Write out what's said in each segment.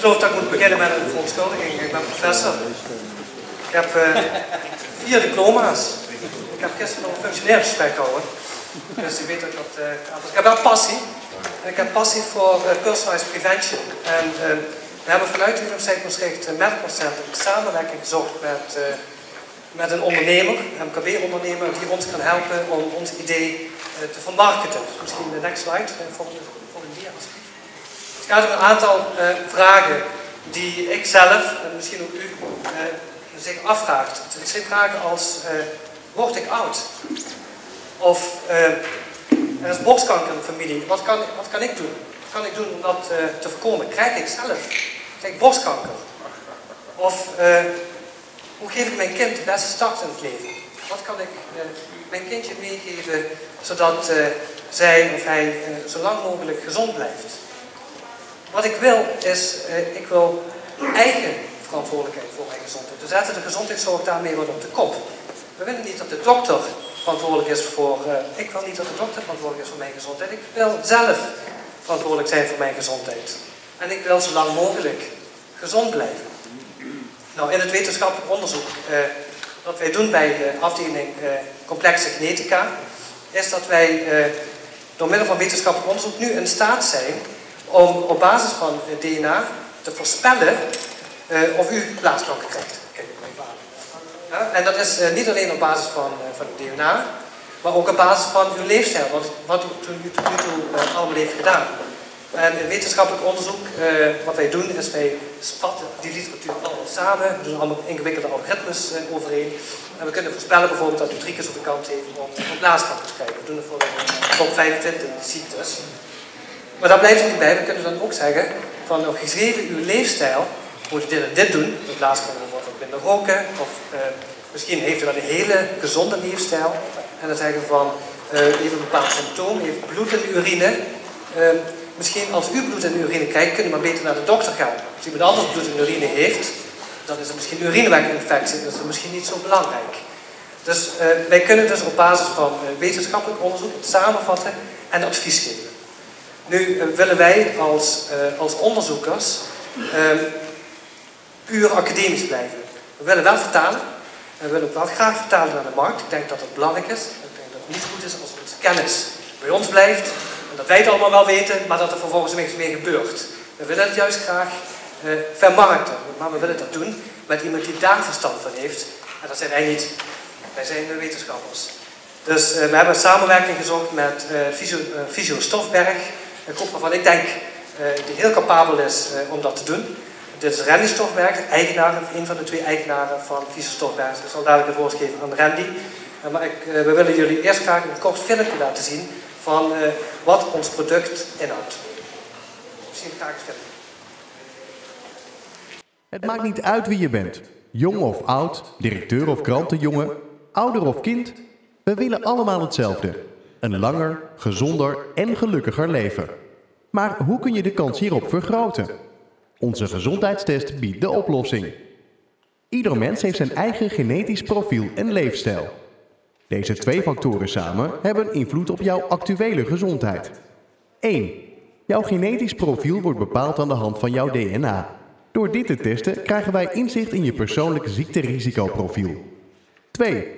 geloof dat ik moet beginnen met een verontschuldiging. Ik ben professor. Ik heb 4 diploma's. Ik heb gisteren nog een functioneringsgesprek gehouden. Dus ik weet dat ik heb wel passie. Ik heb passie voor personalized prevention. En we hebben vanuit de Universiteit Maastricht Medical Center een samenwerking gezocht met een ondernemer, een MKB-ondernemer, die ons kan helpen om ons idee te vermarkten. Dus misschien de next slide, volgende dia alsjeblieft. Het gaat om een aantal vragen die ik zelf, en misschien ook u, zich afvraagt. Het zijn vragen als, word ik oud? Of er is borstkanker in de familie, wat kan ik doen? Wat kan ik doen om dat te voorkomen? Krijg ik borstkanker? Of hoe geef ik mijn kind de beste start in het leven? Wat kan ik mijn kindje meegeven zodat zij of hij zo lang mogelijk gezond blijft? Wat ik wil is, ik wil eigen verantwoordelijkheid voor mijn gezondheid. We zetten de gezondheidszorg daarmee wat op de kop. We willen niet dat de dokter verantwoordelijk is voor... ik wil niet dat de dokter verantwoordelijk is voor mijn gezondheid. Ik wil zelf verantwoordelijk zijn voor mijn gezondheid. En ik wil zo lang mogelijk gezond blijven. Nou, in het wetenschappelijk onderzoek dat wij doen bij de afdeling complexe genetica, is dat wij door middel van wetenschappelijk onderzoek nu in staat zijn om op basis van DNA te voorspellen of u blaaskanker krijgt. Ja, en dat is niet alleen op basis van het DNA, maar ook op basis van uw leefstijl, wat u tot nu toe allemaal heeft gedaan. En in wetenschappelijk onderzoek, wat wij doen, is wij spatten die literatuur allemaal samen, we doen allemaal ingewikkelde algoritmes overheen. En we kunnen voorspellen bijvoorbeeld dat u 3 keer zoveel kans heeft om blaaskanker te krijgen. We doen het voor de top 25 ziektes. Maar daar blijft het niet bij. We kunnen dan ook zeggen, van nou, gegeven uw leefstijl, moet u dit en dit doen. De blaaskanker wordt wat minder roken, of misschien heeft u wel een hele gezonde leefstijl. En dan zeggen we van, u heeft een bepaald symptoom, u heeft bloed in de urine. Misschien als u bloed in de urine krijgt, kunt u maar beter naar de dokter gaan. Als iemand anders bloed in de urine heeft, dan is het misschien een urineweginfectie, dat is misschien niet zo belangrijk. Dus wij kunnen dus op basis van wetenschappelijk onderzoek samenvatten en advies geven. Nu willen wij als onderzoekers puur academisch blijven. We willen wel vertalen, en we willen ook wel graag vertalen naar de markt. Ik denk dat dat belangrijk is. Ik denk dat het niet goed is als onze kennis bij ons blijft. En dat wij het allemaal wel weten, maar dat er vervolgens niks meer gebeurt. We willen het juist graag vermarkten. Maar we willen dat doen met iemand die daar verstand van heeft. En dat zijn wij niet. Wij zijn de wetenschappers. Dus we hebben een samenwerking gezocht met Fysio Stofberg. Een groep waarvan ik denk die heel capabel is om dat te doen. Dit is Randy Stofberg, een van de 2 eigenaren van Fysio Stofberg. Ik zal dadelijk het woord geven aan Randy. Maar we willen jullie eerst graag een kort filmpje laten zien van wat ons product inhoudt. Misschien graag het filmpje. Het maakt niet uit wie je bent. Jong of oud, directeur of krantenjongen, ouder of kind. We willen allemaal hetzelfde. Een langer, gezonder en gelukkiger leven. Maar hoe kun je de kans hierop vergroten? Onze gezondheidstest biedt de oplossing. Ieder mens heeft zijn eigen genetisch profiel en leefstijl. Deze 2 factoren samen hebben invloed op jouw actuele gezondheid. 1. Jouw genetisch profiel wordt bepaald aan de hand van jouw DNA. Door dit te testen krijgen wij inzicht in je persoonlijke ziekterisicoprofiel. 2.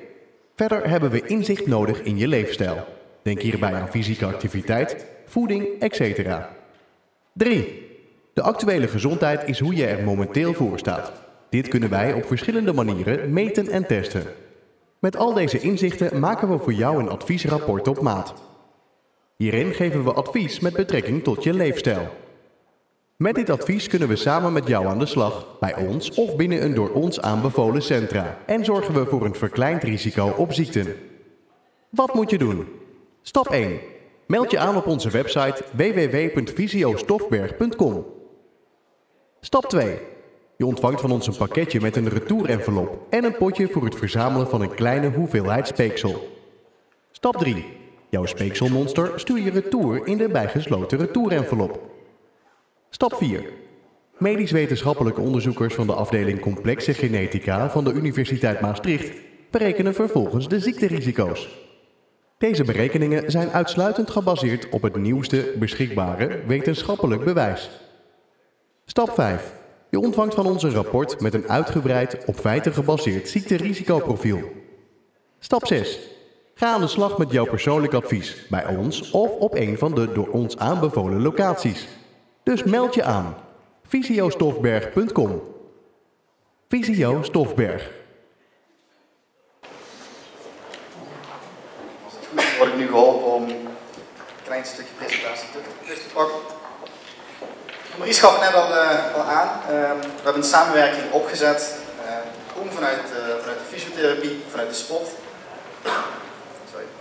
Verder hebben we inzicht nodig in je leefstijl. Denk hierbij aan fysieke activiteit, voeding, etc. 3. De actuele gezondheid is hoe je er momenteel voor staat. Dit kunnen wij op verschillende manieren meten en testen. Met al deze inzichten maken we voor jou een adviesrapport op maat. Hierin geven we advies met betrekking tot je leefstijl. Met dit advies kunnen we samen met jou aan de slag, bij ons of binnen een door ons aanbevolen centra, en zorgen we voor een verkleind risico op ziekten. Wat moet je doen? Stap 1. Meld je aan op onze website www.fysiostofberg.com. Stap 2. Je ontvangt van ons een pakketje met een retourenvelop en een potje voor het verzamelen van een kleine hoeveelheid speeksel. Stap 3. Jouw speekselmonster stuur je retour in de bijgesloten retourenvelop. Stap 4. Medisch-wetenschappelijke onderzoekers van de afdeling Complexe Genetica van de Universiteit Maastricht berekenen vervolgens de ziekterisico's. Deze berekeningen zijn uitsluitend gebaseerd op het nieuwste beschikbare wetenschappelijk bewijs. Stap 5. Je ontvangt van ons een rapport met een uitgebreid, op feiten gebaseerd ziekterisicoprofiel. Stap 6. Ga aan de slag met jouw persoonlijk advies, bij ons of op een van de door ons aanbevolen locaties. Dus meld je aan. visiostofberg.com. Visio Stofberg. Word ik nu geholpen om een klein stukje presentatie terug te pakken. Maurice gaf net al aan, we hebben een samenwerking opgezet. We komen vanuit de fysiotherapie, vanuit de sport.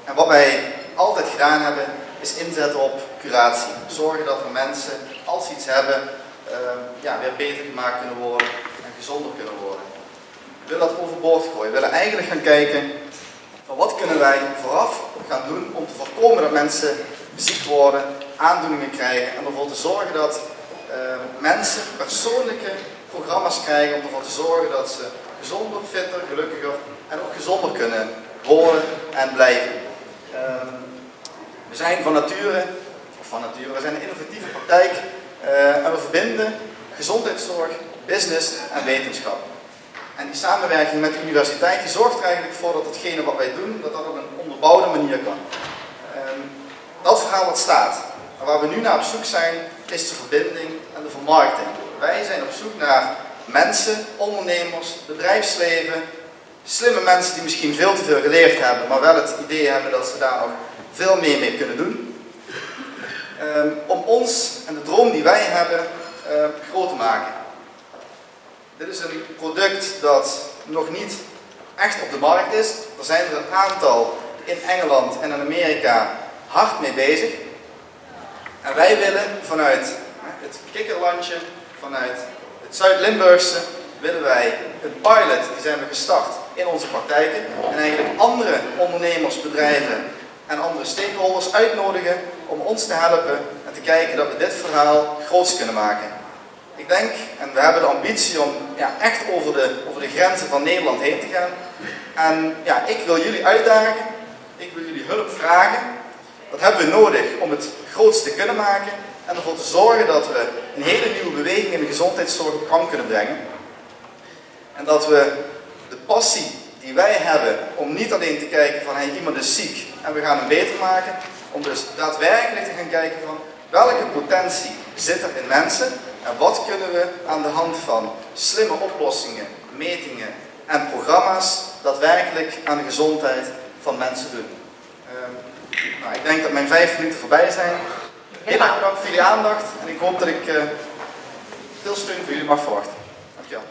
En wat wij altijd gedaan hebben, is inzetten op curatie. Zorgen dat we mensen, als ze iets hebben, weer beter gemaakt kunnen worden en gezonder kunnen worden. We willen dat overboord gooien. We willen eigenlijk gaan kijken van wat kunnen wij vooraf gaan doen om te voorkomen dat mensen ziek worden, aandoeningen krijgen en ervoor te zorgen dat mensen persoonlijke programma's krijgen om ervoor te zorgen dat ze gezonder, fitter, gelukkiger en ook gezonder kunnen worden en blijven. We zijn we zijn een innovatieve praktijk en we verbinden gezondheidszorg, business en wetenschap. En die samenwerking met de universiteit die zorgt er eigenlijk voor dat hetgene wat wij doen, dat op een onderbouwde manier kan. Dat verhaal dat staat. En waar we nu naar op zoek zijn, is de verbinding en de vermarkting. Wij zijn op zoek naar mensen, ondernemers, bedrijfsleven, slimme mensen die misschien veel te veel geleerd hebben, maar wel het idee hebben dat ze daar nog veel meer mee kunnen doen. Om ons en de droom die wij hebben groot te maken. Dit is een product dat nog niet echt op de markt is. Er zijn er een aantal in Engeland en in Amerika hard mee bezig. En wij willen vanuit het kikkerlandje, vanuit het Zuid-Limburgse, willen wij een pilot, die zijn we gestart in onze praktijken. En eigenlijk andere ondernemers, bedrijven en andere stakeholders uitnodigen om ons te helpen en te kijken dat we dit verhaal groots kunnen maken. Ik denk, en we hebben de ambitie om echt over de grenzen van Nederland heen te gaan. En ik wil jullie uitdagen, ik wil jullie hulp vragen. Dat hebben we nodig om het groots te kunnen maken en ervoor te zorgen dat we een hele nieuwe beweging in de gezondheidszorg op gang kunnen brengen. En dat we de passie die wij hebben om niet alleen te kijken van iemand is ziek en we gaan hem beter maken, om dus daadwerkelijk te gaan kijken van welke potentie zit er in mensen en wat kunnen we aan de hand van slimme oplossingen, metingen en programma's daadwerkelijk aan de gezondheid van mensen doen. Ik denk dat mijn 5 minuten voorbij zijn. Heel erg bedankt voor jullie aandacht en ik hoop dat ik veel steun voor jullie mag verwachten. Dankjewel.